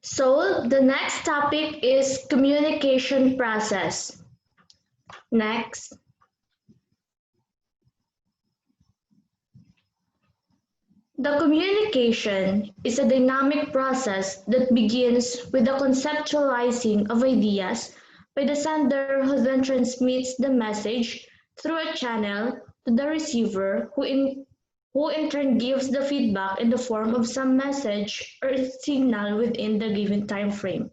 So the next topic is communication process. Next. The communication is a dynamic process that begins with the conceptualizing of ideas by the sender who then transmits the message through a channel to the receiver who in turn gives the feedback in the form of some message or signal within the given time frame.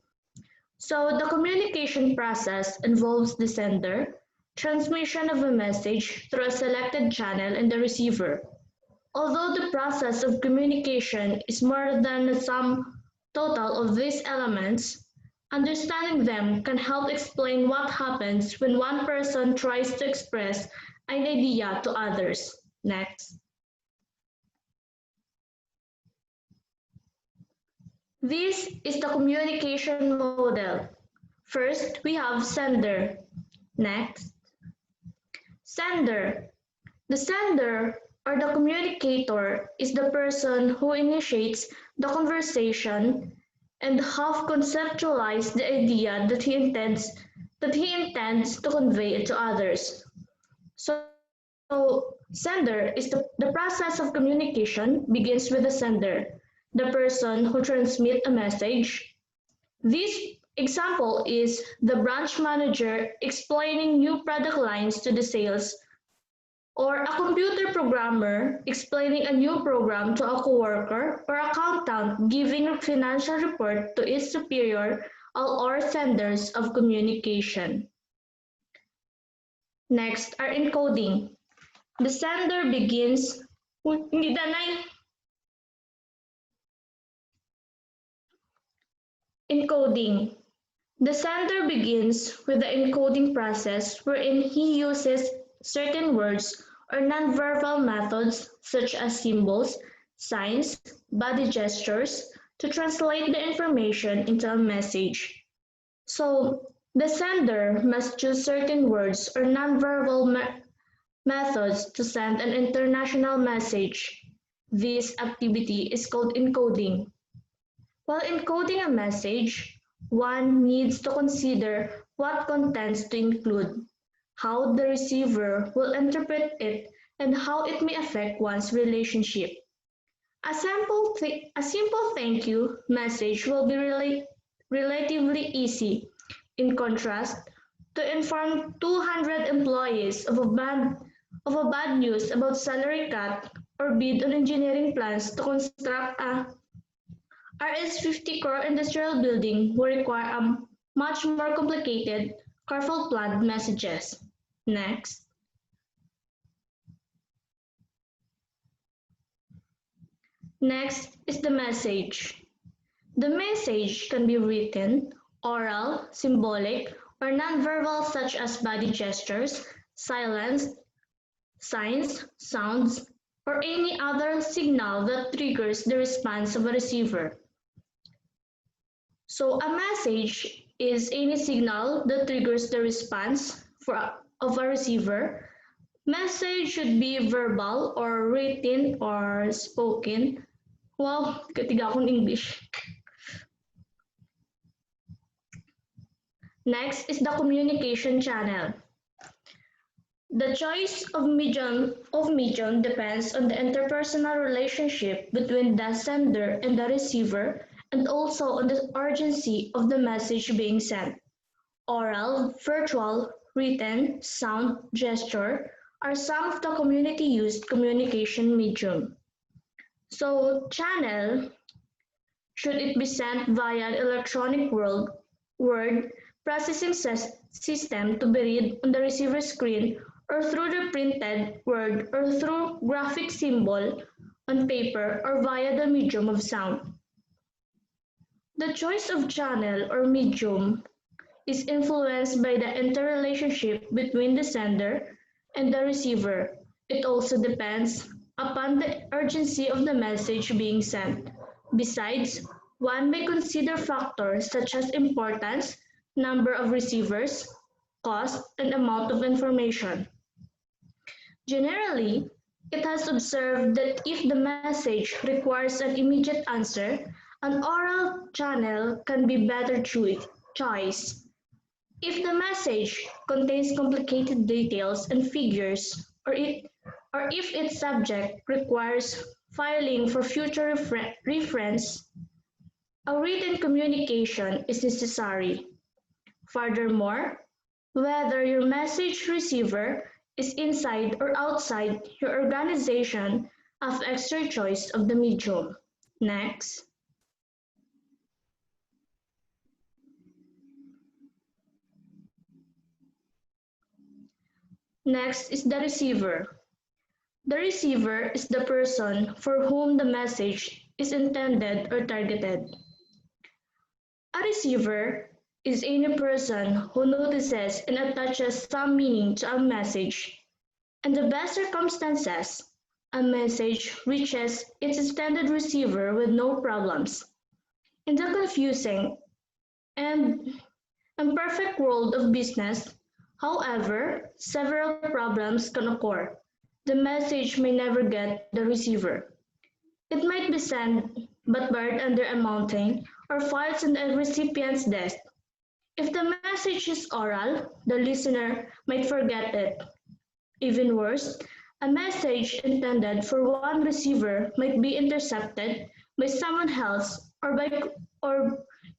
So the communication process involves the sender, transmission of a message through a selected channel and the receiver. Although the process of communication is more than the sum total of these elements, understanding them can help explain what happens when one person tries to express an idea to others. Next. This is the communication model. First, we have sender. Next. Sender. The sender or the communicator is the person who initiates the conversation and half conceptualizes the idea that he intends to convey it to others. So sender is the process of communication begins with the sender, the person who transmits a message. This example is the branch manager explaining new product lines to the sales, or a computer programmer explaining a new program to a coworker, or accountant giving a financial report to its superior, all are senders of communication. Next are encoding. The sender begins encoding. The sender begins with the encoding process wherein he uses certain words or nonverbal methods such as symbols, signs, body gestures to translate the information into a message. So, the sender must choose certain words or nonverbal methods to send an international message. This activity is called encoding. While encoding a message, one needs to consider what contents to include, how the receiver will interpret it, and how it may affect one's relationship. A simple thank you message will be relatively easy. In contrast, to inform 200 employees of a bad news about salary cut or bid on engineering plans to construct a RS-50 crore industrial building will require a much more complicated, careful planned messages. Next. Next is the message. The message can be written, oral, symbolic, or nonverbal such as body gestures, silence, signs, sounds, or any other signal that triggers the response of a receiver. So a message is any signal that triggers the response of a receiver. Message should be verbal or written or spoken. Wow, katiga akong English. Next is the communication channel. The choice of medium depends on the interpersonal relationship between the sender and the receiver, and also on the urgency of the message being sent. Oral, virtual, written, sound, gesture are some of the community-used communication medium. So, channel, should it be sent via an electronic word processing system to be read on the receiver screen, or through the printed word, or through graphic symbol on paper, or via the medium of sound. The choice of channel or medium is influenced by the interrelationship between the sender and the receiver. It also depends upon the urgency of the message being sent. Besides, one may consider factors such as importance, number of receivers, cost, and amount of information. Generally, it has observed that if the message requires an immediate answer, An oral channel can be better choice. If the message contains complicated details and figures, or if its subject requires filing for future reference, a written communication is necessary. Furthermore, whether your message receiver is inside or outside your organization affects your choice of the medium. Next. Next is the receiver. The receiver is the person for whom the message is intended or targeted. A receiver is any person who notices and attaches some meaning to a message. In the best circumstances, a message reaches its intended receiver with no problems. In the confusing and imperfect world of business, however, several problems can occur. The message may never get the receiver. It might be sent but buried under a mountain or files on the recipient's desk. If the message is oral, the listener might forget it. Even worse, a message intended for one receiver might be intercepted by someone else or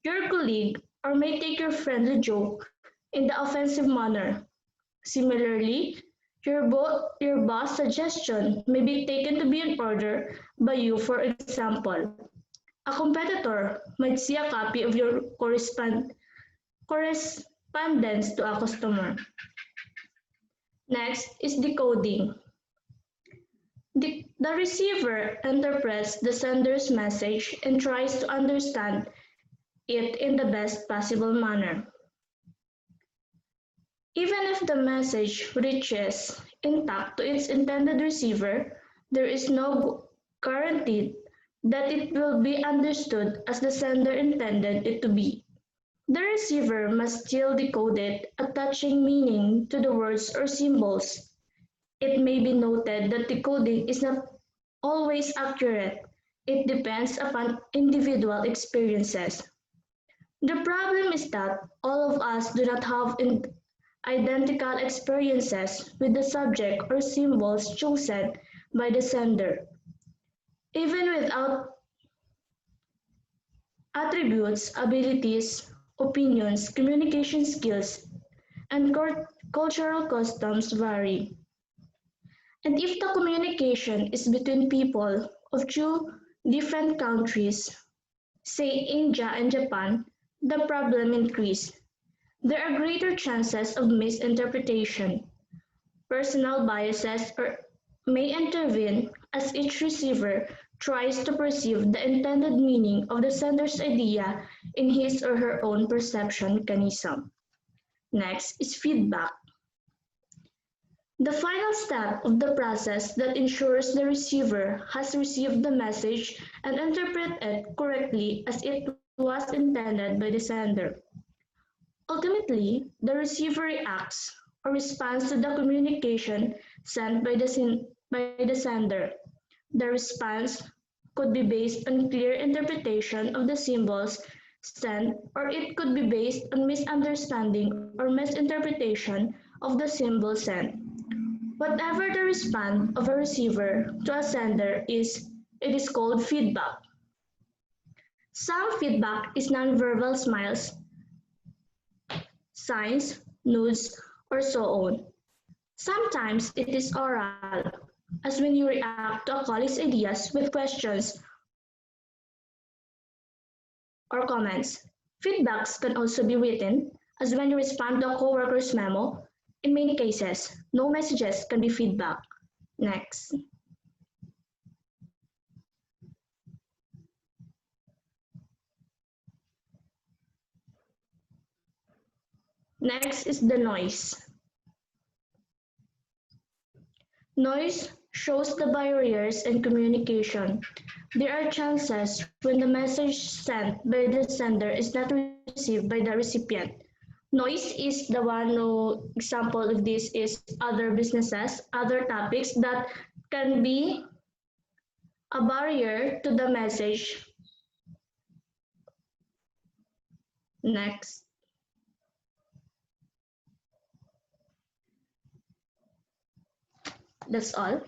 your colleague or may take your friendly joke in the offensive manner. Similarly, your boss' suggestion may be taken to be an order by you. For example, a competitor might see a copy of your correspondence to a customer. Next is decoding. The receiver interprets the sender's message and tries to understand it in the best possible manner. Even if the message reaches intact to its intended receiver, there is no guarantee that it will be understood as the sender intended it to be. The receiver must still decode it, attaching meaning to the words or symbols. It may be noted that decoding is not always accurate. It depends upon individual experiences. The problem is that all of us do not have identical experiences with the subject or symbols chosen by the sender. Even without attributes, abilities, opinions, communication skills, and cultural customs vary. And if the communication is between people of two different countries, say India and Japan, the problem increases. There are greater chances of misinterpretation. Personal biases may intervene as each receiver tries to perceive the intended meaning of the sender's idea in his or her own perception mechanism. Next is feedback. The final step of the process that ensures the receiver has received the message and interpreted it correctly as it was intended by the sender. Ultimately, the receiver reacts or responds to the communication sent by the sender. The response could be based on clear interpretation of the symbols sent, or it could be based on misunderstanding or misinterpretation of the symbol sent. Whatever the response of a receiver to a sender is, it is called feedback. Some feedback is nonverbal smiles, signs, nods, or so on. Sometimes it is oral, as when you react to a colleague's ideas with questions or comments. Feedbacks can also be written, as when you respond to a coworker's memo. In many cases, no messages can be feedback. Next. Next is the noise. Noise shows the barriers in communication. There are chances when the message sent by the sender is not received by the recipient. Noise is the one who, example of this is other businesses, other topics that can be a barrier to the message Next. That's all.